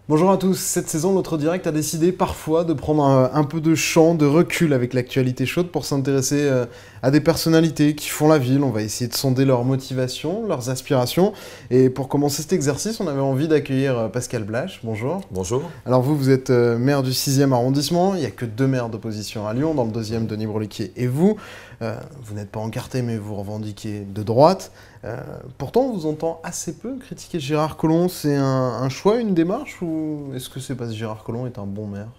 Bonjour à tous, cette saison, notre direct a décidé parfois de prendre un peu de champ, de recul avec l'actualité chaude pour s'intéresser à des personnalités qui font la ville. On va essayer de sonder leurs motivations, leurs aspirations. Et pour commencer cet exercice, on avait envie d'accueillir Pascal Blache. Bonjour. Bonjour. Alors vous êtes maire du 6e arrondissement. Il n'y a que 2 maires d'opposition à Lyon. Dans le 2e, Denis Bruluquier et vous. Vous n'êtes pas encarté, mais vous revendiquez de droite. Pourtant, on vous entend assez peu critiquer Gérard Collomb. C'est un choix, une démarche, ou est-ce que c'est parce que Gérard Collomb est un bon maire?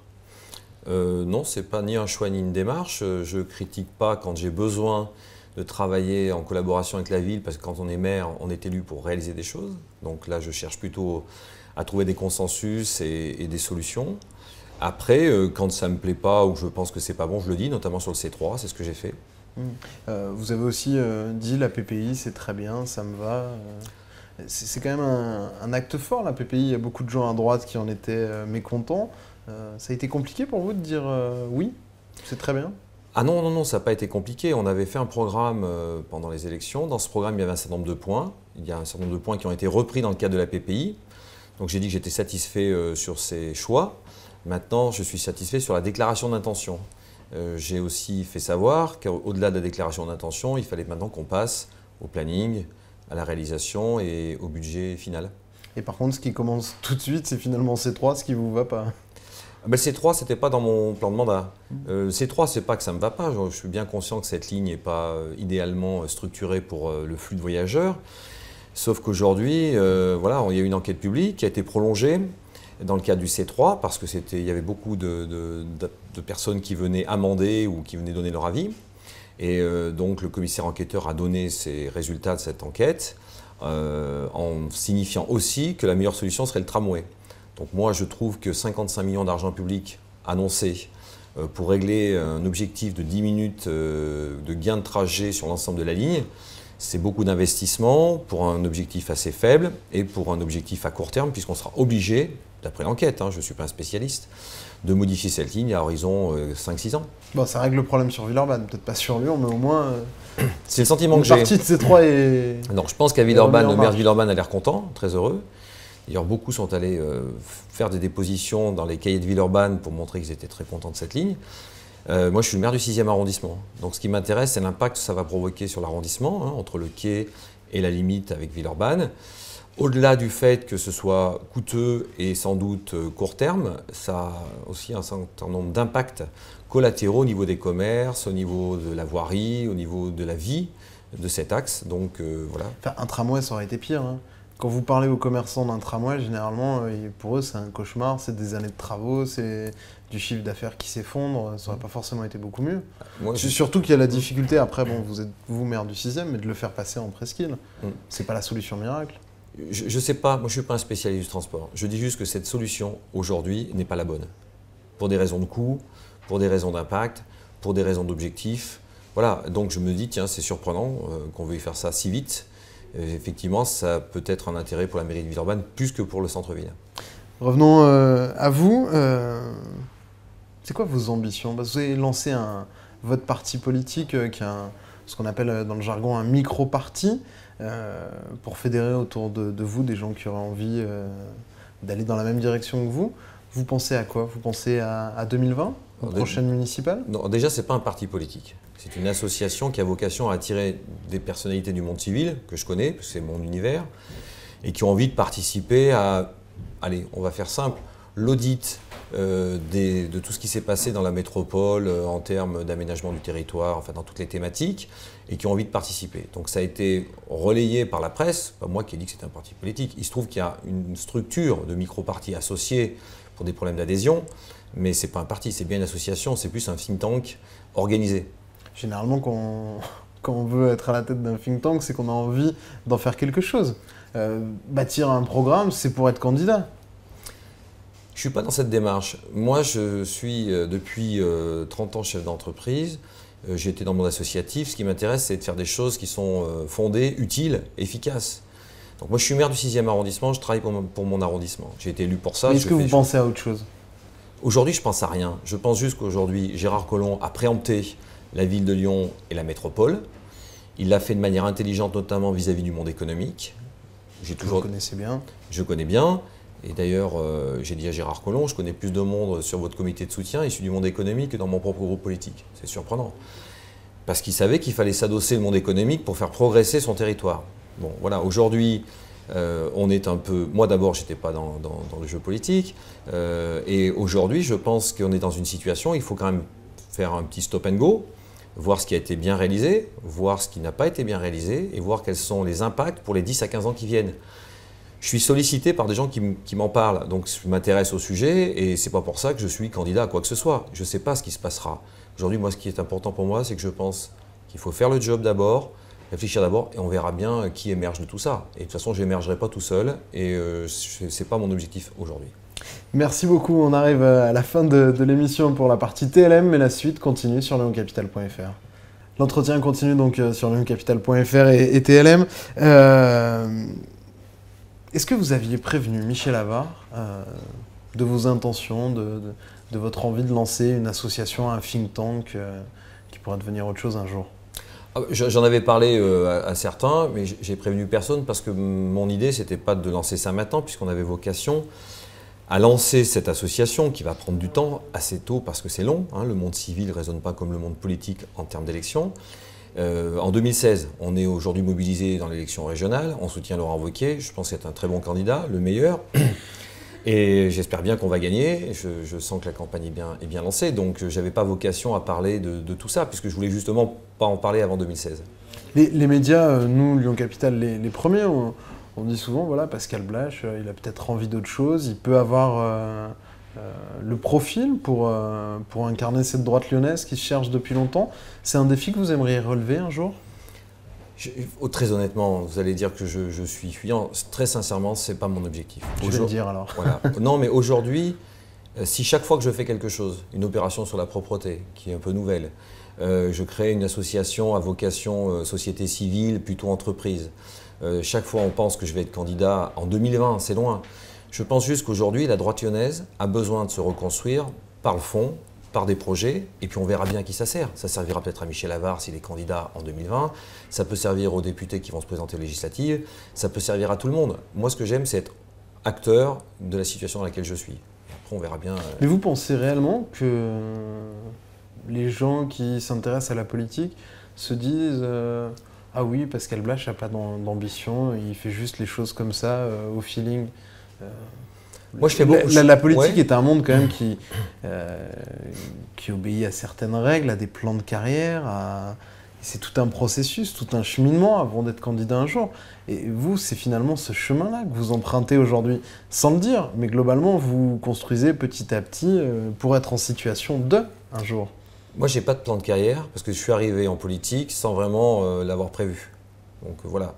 Non, c'est pas ni un choix ni une démarche. Je critique pas quand j'ai besoin de travailler en collaboration avec la ville, parce que quand on est maire, on est élu pour réaliser des choses. Donc là, je cherche plutôt à trouver des consensus et des solutions. Après, quand ça me plaît pas ou que je pense que c'est pas bon, je le dis, notamment sur le C3, c'est ce que j'ai fait. Vous avez aussi dit la PPI, c'est très bien, ça me va. C'est quand même un acte fort, la PPI. Il y a beaucoup de gens à droite qui en étaient mécontents. Ça a été compliqué pour vous de dire oui, c'est très bien? Ah non, non, non, ça n'a pas été compliqué. On avait fait un programme pendant les élections. Dans ce programme, il y avait un certain nombre de points. Il y a un certain nombre de points qui ont été repris dans le cadre de la PPI. Donc j'ai dit que j'étais satisfait sur ces choix. Maintenant, je suis satisfait sur la déclaration d'intention. J'ai aussi fait savoir qu'au-delà de la déclaration d'intention, il fallait maintenant qu'on passe au planning, à la réalisation et au budget final. Et par contre, ce qui commence tout de suite, c'est finalement C3, ce qui vous va pas. Ben, C3, ce n'était pas dans mon plan de mandat. C3, c'est pas que ça ne me va pas. Je suis bien conscient que cette ligne n'est pas idéalement structurée pour le flux de voyageurs. Sauf qu'aujourd'hui, voilà, il y a eu une enquête publique qui a été prolongée dans le cadre du C3 parce qu'il y avait beaucoup de personnes qui venaient amender ou qui venaient donner leur avis. Et donc le commissaire enquêteur a donné ses résultats de cette enquête en signifiant aussi que la meilleure solution serait le tramway. Donc moi je trouve que 55 millions d'argent public annoncés pour régler un objectif de 10 minutes de gain de trajet sur l'ensemble de la ligne, c'est beaucoup d'investissement pour un objectif assez faible et pour un objectif à court terme, puisqu'on sera obligé, d'après l'enquête, je ne suis pas un spécialiste, de modifier cette ligne à horizon 5-6 ans. Bon, ça règle le problème sur Villeurbanne, peut-être pas sur Lyon, mais au moins c'est le sentiment une que j'ai. partie de C3 est... Non, je pense qu'à Villeurbanne, le maire de Villeurbanne a l'air content, très heureux. D'ailleurs, beaucoup sont allés faire des dépositions dans les cahiers de Villeurbanne pour montrer qu'ils étaient très contents de cette ligne. Moi, je suis le maire du 6e arrondissement. Donc, ce qui m'intéresse, c'est l'impact que ça va provoquer sur l'arrondissement, entre le quai et la limite avec Villeurbanne. Au-delà du fait que ce soit coûteux et sans doute court terme, ça a aussi un certain nombre d'impacts collatéraux au niveau des commerces, au niveau de la voirie, au niveau de la vie de cet axe. Donc, voilà. Enfin, un tramway, ça aurait été pire. Quand vous parlez aux commerçants d'un tramway, généralement, pour eux, c'est un cauchemar, c'est des années de travaux, c'est du chiffre d'affaires qui s'effondre, ça n'aurait pas forcément été beaucoup mieux. Surtout qu'il y a la difficulté, après, bon, vous êtes vous maire du 6e, mais de le faire passer en presqu'île. C'est pas la solution miracle. Je ne sais pas, moi je ne suis pas un spécialiste du transport. Je dis juste que cette solution, aujourd'hui, n'est pas la bonne. Pour des raisons de coût, pour des raisons d'impact, pour des raisons d'objectifs. Voilà, donc je me dis, tiens, c'est surprenant qu'on veuille faire ça si vite. Effectivement, ça peut être un intérêt pour la mairie de Villeurbanne, plus que pour le centre-ville. Revenons à vous. C'est quoi vos ambitions? Vous avez lancé votre parti politique, qui est ce qu'on appelle dans le jargon un micro-parti, pour fédérer autour de vous des gens qui auraient envie d'aller dans la même direction que vous. Vous pensez à quoi? Vous pensez à 2020, aux prochaines municipales? Non, déjà, ce n'est pas un parti politique. C'est une association qui a vocation à attirer des personnalités du monde civil, que je connais, parce que c'est mon univers, et qui ont envie de participer à, allez, on va faire simple, l'audit de tout ce qui s'est passé dans la métropole en termes d'aménagement du territoire, enfin dans toutes les thématiques, et qui ont envie de participer. Donc ça a été relayé par la presse, pas moi qui ai dit que c'était un parti politique. Il se trouve qu'il y a une structure de micro-parti associée pour des problèmes d'adhésion, mais ce n'est pas un parti, c'est bien une association, c'est plus un think tank organisé. Généralement, quand on veut être à la tête d'un think tank, c'est qu'on a envie d'en faire quelque chose. Bâtir un programme, c'est pour être candidat. Je ne suis pas dans cette démarche. Moi, je suis depuis 30 ans chef d'entreprise. J'ai été dans le monde associatif. Ce qui m'intéresse, c'est de faire des choses qui sont fondées, utiles, efficaces. Donc moi, je suis maire du 6e arrondissement, je travaille pour mon arrondissement. J'ai été élu pour ça. Est-ce que vous pensez à autre chose? Aujourd'hui, je pense à rien. Je pense juste qu'aujourd'hui, Gérard Collomb a préempté la ville de Lyon et la métropole. Il l'a fait de manière intelligente, notamment vis-à-vis du monde économique. Vous connaissez bien. Je connais bien. Et d'ailleurs, j'ai dit à Gérard Collomb, je connais plus de monde sur votre comité de soutien issu du monde économique que dans mon propre groupe politique. C'est surprenant. Parce qu'il savait qu'il fallait s'adosser le monde économique pour faire progresser son territoire. Bon, voilà, aujourd'hui, on est un peu... Moi, d'abord, je n'étais pas dans le jeu politique. Et aujourd'hui, je pense qu'on est dans une situation, il faut quand même faire un petit stop and go, voir ce qui a été bien réalisé, voir ce qui n'a pas été bien réalisé, et voir quels sont les impacts pour les 10 à 15 ans qui viennent. Je suis sollicité par des gens qui m'en parlent, donc je m'intéresse au sujet, et ce n'est pas pour ça que je suis candidat à quoi que ce soit. Je ne sais pas ce qui se passera. Aujourd'hui, moi, ce qui est important pour moi, c'est que je pense qu'il faut faire le job d'abord, réfléchir d'abord, et on verra bien qui émerge de tout ça. Et de toute façon, je n'émergerai pas tout seul, et ce n'est pas mon objectif aujourd'hui. Merci beaucoup, on arrive à la fin de l'émission pour la partie TLM, mais la suite continue sur leoncapital.fr. L'entretien continue donc sur leoncapital.fr et TLM. Est-ce que vous aviez prévenu Michel Havard de vos intentions, de votre envie de lancer une association, un think tank qui pourrait devenir autre chose un jour? J'en avais parlé à certains, mais j'ai prévenu personne parce que mon idée, c'était pas de lancer ça maintenant, puisqu'on avait vocation à lancer cette association qui va prendre du temps assez tôt parce que c'est long. Hein, le monde civil ne raisonne pas comme le monde politique en termes d'élection. En 2016, on est aujourd'hui mobilisé dans l'élection régionale. On soutient Laurent Wauquiez. Je pense que c'est un très bon candidat, le meilleur. Et j'espère bien qu'on va gagner. Je sens que la campagne est bien lancée. Donc je n'avais pas vocation à parler de tout ça, puisque je voulais justement pas en parler avant 2016. Les médias, nous, Lyon Capital, les premiers, on dit souvent, voilà, Pascal Blache, il a peut-être envie d'autre chose, il peut avoir le profil pour incarner cette droite lyonnaise qui se cherche depuis longtemps. C'est un défi que vous aimeriez relever un jour ? Très honnêtement, vous allez dire que je suis fuyant. Très sincèrement, ce n'est pas mon objectif. Je vais le dire alors. Voilà. Non, mais aujourd'hui, si chaque fois que je fais quelque chose, une opération sur la propreté, qui est un peu nouvelle, je crée une association à vocation société civile, plutôt entreprise, chaque fois on pense que je vais être candidat en 2020, c'est loin. Je pense juste qu'aujourd'hui, la droite lyonnaise a besoin de se reconstruire par le fond, par des projets, et puis on verra bien à qui ça sert. Ça servira peut-être à Michel Havard s'il est candidat en 2020, ça peut servir aux députés qui vont se présenter aux législatives, ça peut servir à tout le monde. Moi, ce que j'aime, c'est être acteur de la situation dans laquelle je suis. Après, on verra bien. Mais vous pensez réellement que les gens qui s'intéressent à la politique se disent ah oui, Pascal Blache n'a pas d'ambition, il fait juste les choses comme ça, au feeling. Moi, je fais beaucoup. La politique est un monde quand même qui obéit à certaines règles, à des plans de carrière, c'est tout un processus, tout un cheminement avant d'être candidat un jour. Et vous, c'est finalement ce chemin-là que vous empruntez aujourd'hui, sans le dire, mais globalement, vous construisez petit à petit pour être en situation un jour. Moi, je n'ai pas de plan de carrière parce que je suis arrivé en politique sans vraiment l'avoir prévu. Donc voilà.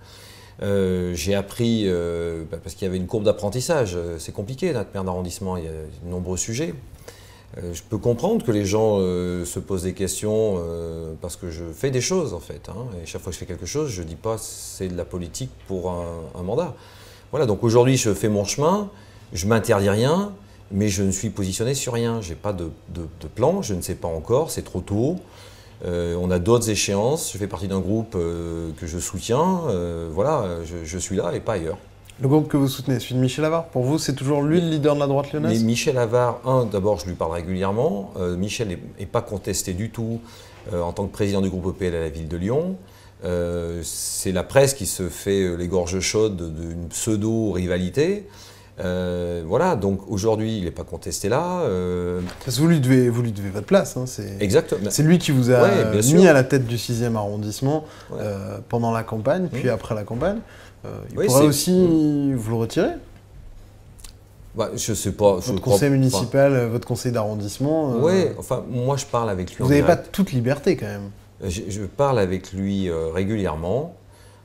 J'ai appris, parce qu'il y avait une courbe d'apprentissage. C'est compliqué, notre maire d'arrondissement, il y a de nombreux sujets. Je peux comprendre que les gens se posent des questions parce que je fais des choses en fait. Hein, et chaque fois que je fais quelque chose, je ne dis pas c'est de la politique pour un mandat. Voilà, donc aujourd'hui, je fais mon chemin, je ne m'interdis rien. Mais je ne suis positionné sur rien, je n'ai pas de plan, je ne sais pas encore, c'est trop tôt. On a d'autres échéances, je fais partie d'un groupe que je soutiens, voilà, je suis là et pas ailleurs. Le groupe que vous soutenez, celui de Michel Havard, pour vous, c'est toujours lui le leader de la droite lyonnaise ? Mais Michel Havard, d'abord je lui parle régulièrement, Michel n'est pas contesté du tout en tant que président du groupe EPL à la ville de Lyon. C'est la presse qui se fait les gorges chaudes d'une pseudo-rivalité. Voilà, donc aujourd'hui, il n'est pas contesté là. Parce que vous lui devez votre place. Hein, exactement. C'est lui qui vous a mis sûr. à la tête du 6e arrondissement pendant la campagne, puis après la campagne. Il pourrait aussi vous le retirer. Bah, je sais pas. Votre conseil municipal, votre conseil d'arrondissement. Oui, enfin, moi je parle avec lui. Vous n'avez pas toute liberté quand même. Je parle avec lui régulièrement.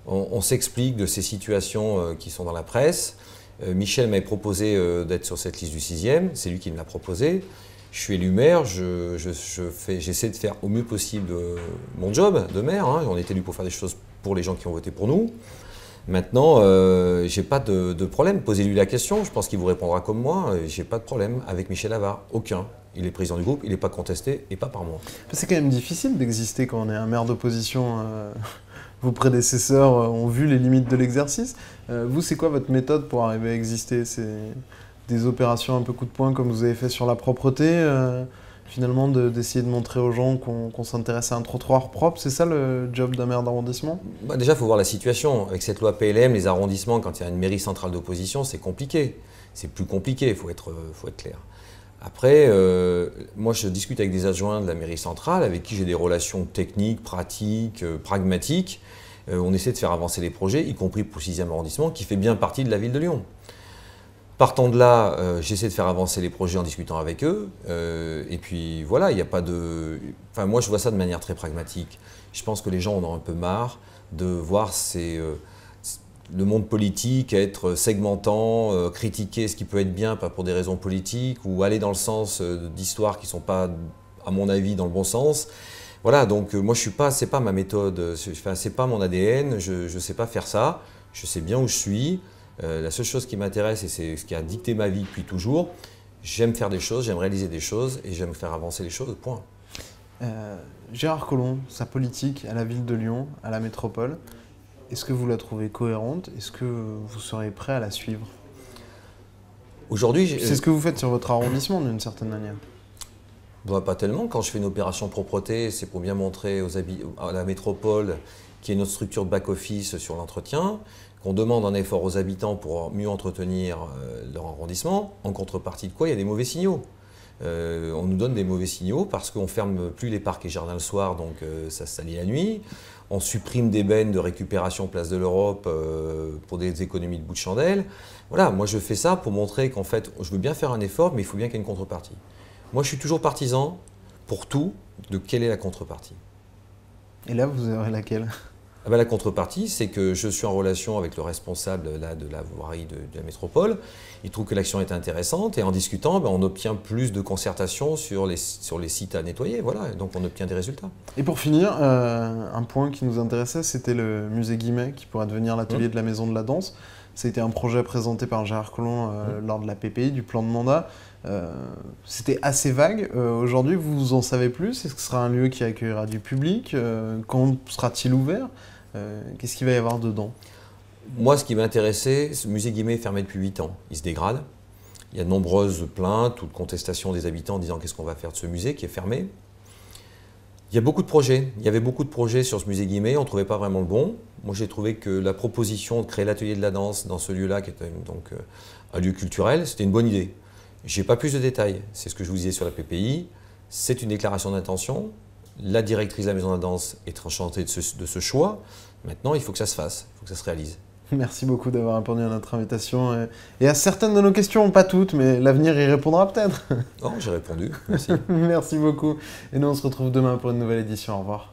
On s'explique de ces situations qui sont dans la presse. Michel m'avait proposé d'être sur cette liste du 6e, c'est lui qui me l'a proposé. Je suis élu maire, j'essaie de faire au mieux possible mon job de maire. Hein. On est élu pour faire des choses pour les gens qui ont voté pour nous. Maintenant, je n'ai pas de problème. Posez-lui la question, je pense qu'il vous répondra comme moi. Je n'ai pas de problème avec Michel Havard, aucun. Il est président du groupe, il n'est pas contesté et pas par moi. C'est quand même difficile d'exister quand on est un maire d'opposition. Vos prédécesseurs ont vu les limites de l'exercice. Vous, c'est quoi votre méthode pour arriver à exister ? des opérations un peu coup de poing comme vous avez fait sur la propreté, finalement d'essayer de montrer aux gens qu'on s'intéresse à un trottoir propre, c'est ça le job d'un maire d'arrondissement? Bah déjà, il faut voir la situation. Avec cette loi PLM, les arrondissements, quand il y a une mairie centrale d'opposition, c'est compliqué. C'est plus compliqué, il faut être clair. Après, moi je discute avec des adjoints de la mairie centrale avec qui j'ai des relations techniques, pratiques, pragmatiques. On essaie de faire avancer les projets, y compris pour le 6e arrondissement, qui fait bien partie de la ville de Lyon. Partant de là, j'essaie de faire avancer les projets en discutant avec eux. Et puis voilà, il n'y a pas de... Enfin, moi, je vois ça de manière très pragmatique. Je pense que les gens en ont un peu marre de voir le monde politique être segmentant, critiquer ce qui peut être bien, pas pour des raisons politiques, ou aller dans le sens d'histoires qui ne sont pas, à mon avis, dans le bon sens. Voilà, donc moi, c'est pas ma méthode, c'est pas mon ADN, je ne sais pas faire ça, je sais bien où je suis. La seule chose qui m'intéresse, et c'est ce qui a dicté ma vie depuis toujours, j'aime faire des choses, j'aime réaliser des choses et j'aime faire avancer les choses, point. Gérard Collomb, sa politique à la ville de Lyon, à la métropole, est-ce que vous la trouvez cohérente? Est-ce que vous serez prêt à la suivre? Aujourd'hui, c'est ce que vous faites sur votre arrondissement d'une certaine manière. Bah, pas tellement. Quand je fais une opération propreté, c'est pour bien montrer à la métropole qu'il y a notre structure de back-office sur l'entretien, qu'on demande un effort aux habitants pour mieux entretenir leur arrondissement, en contrepartie de quoi il y a des mauvais signaux. On nous donne des mauvais signaux parce qu'on ne ferme plus les parcs et jardins le soir, donc ça se salit la nuit. On supprime des bennes de récupération Place de l'Europe pour des économies de bout de chandelle. Voilà, moi je fais ça pour montrer qu'en fait, je veux bien faire un effort, mais il faut bien qu'il y ait une contrepartie. Moi je suis toujours partisan, pour tout, de quelle est la contrepartie. Et là, vous aurez laquelle? Ah ben, la contrepartie, c'est que je suis en relation avec le responsable là, de la voirie de la métropole. Il trouve que l'action est intéressante et en discutant, ben, on obtient plus de concertation sur les sites à nettoyer. Voilà, et donc on obtient des résultats. Et pour finir, un point qui nous intéressait, c'était le musée Guimet qui pourrait devenir l'atelier de la Maison de la Danse. C'était un projet présenté par Gérard Collomb lors de la PPI, du plan de mandat. C'était assez vague. Aujourd'hui, vous en savez plus? Est-ce que ce sera un lieu qui accueillera du public? Quand sera-t-il ouvert? Qu'est-ce qu'il va y avoir dedans? Moi, ce qui m'intéressait, ce musée Guimet est fermé depuis 8 ans. Il se dégrade. Il y a de nombreuses plaintes ou de contestations des habitants en disant qu'est-ce qu'on va faire de ce musée qui est fermé. Il y a beaucoup de projets. Il y avait beaucoup de projets sur ce musée Guimet. On ne trouvait pas vraiment le bon. Moi, j'ai trouvé que la proposition de créer l'atelier de la danse dans ce lieu-là, qui était donc un lieu culturel, c'était une bonne idée. Je n'ai pas plus de détails. C'est ce que je vous disais sur la PPI. C'est une déclaration d'intention. La directrice de la Maison de la Danse est enchantée de ce choix. Maintenant, il faut que ça se fasse, il faut que ça se réalise. Merci beaucoup d'avoir répondu à notre invitation et à certaines de nos questions, pas toutes, mais l'avenir y répondra peut-être. Oh, j'ai répondu, merci. Merci beaucoup. Et nous, on se retrouve demain pour une nouvelle édition. Au revoir.